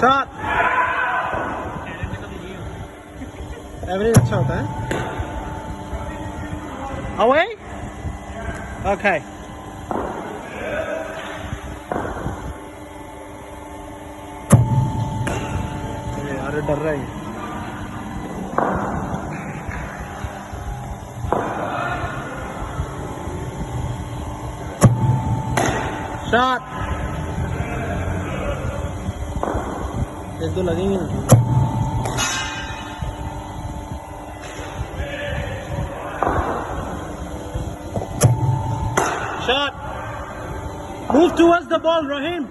Shot. Average अच्छा होता है. Away? Okay. अरे डर रहा है. Shot. एक दो लगेंगे ना. Shot. Move towards the ball, Rahim.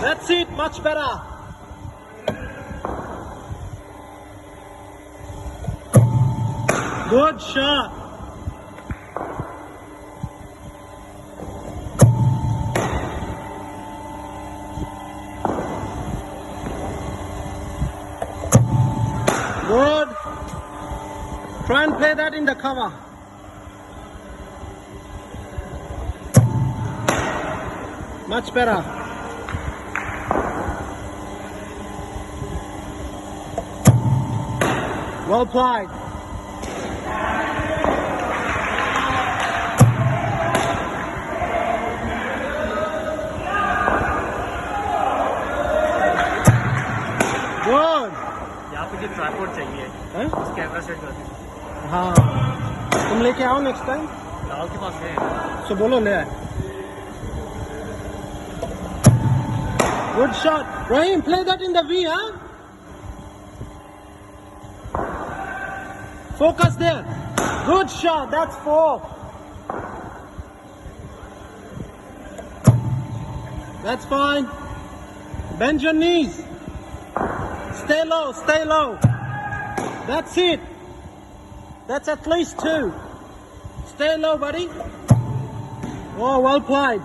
That's it. Much better. Good shot. Good. Try and play that in the cover. Much better. Well played. Good. यहाँ पे जो ट्राइपॉड चाहिए हैं? उस कैमरा सेट कर दीजिए. हाँ. तुम लेके आओ नेक्स्ट टाइम. लाल के पास है. So बोलो ले आए. Good shot. Rahim, play that in the V, huh? Focus there. Good shot. That's 4. That's fine. Bend your knees. Stay low. Stay low. That's it. That's at least 2. Stay low, buddy. Oh, well played.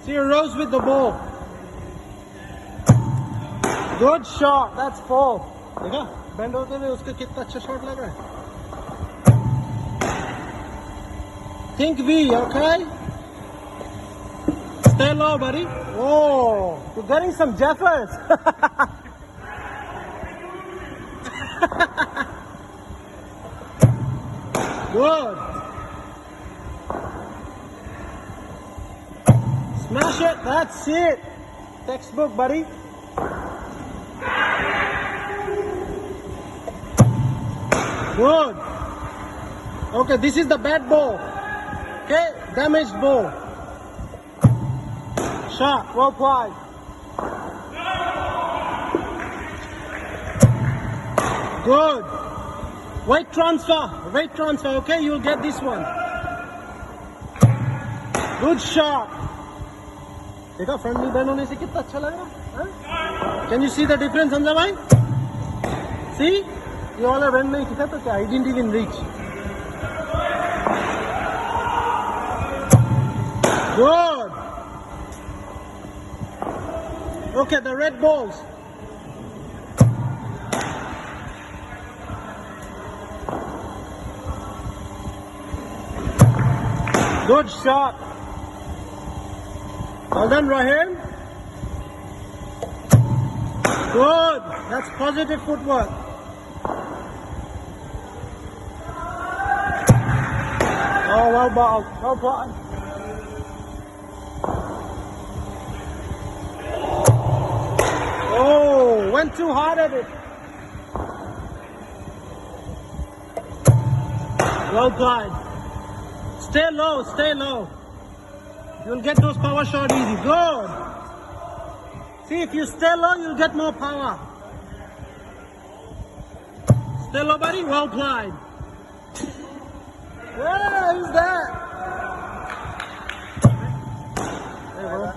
See you rose with the ball. Good shot. That's 4. देखा? Bend होते हुए उसका कितना अच्छा shot लग रहा है. Think V, okay? Stay low, buddy. Oh, you're getting some Jeffers. Good. Smash it. That's it. Textbook, buddy. Good. Okay, this is the bad ball. Okay, damaged ball. Shot. Well played. Good. Weight transfer. Weight transfer. Okay, you'll get this one. Good shot. देखा front में ban होने से कितना अच्छा लग रहा है. Can you see the difference, Hamza bhai? See? ये वाला बैन नहीं किया तो क्या? I didn't even reach. Good. Okay, the red balls. Good shot. Well done, Rahim. Good. That's positive footwork. Oh, well ball. Well ball. Oh, went too hard at it. Well played. Stay low, stay low. You'll get those power shots easy. Good. See, if you stay low, you'll get more power. Stay low, buddy. Well played. Yeah, who's that? Hey, bro.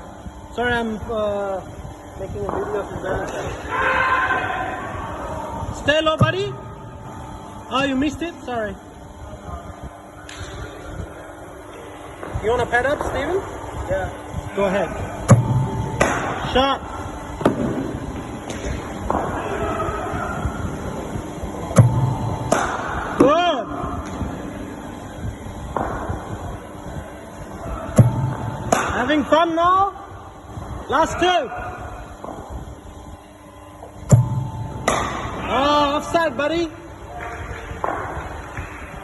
Sorry, I'm making a video of embarrassment. Stay low, buddy. Oh, you missed it? Sorry. You want to pad up, Steven? Yeah. Go ahead. Shot. Having fun now? Last two. Oh, offside, buddy.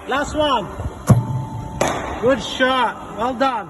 Last one. Good shot. Well done.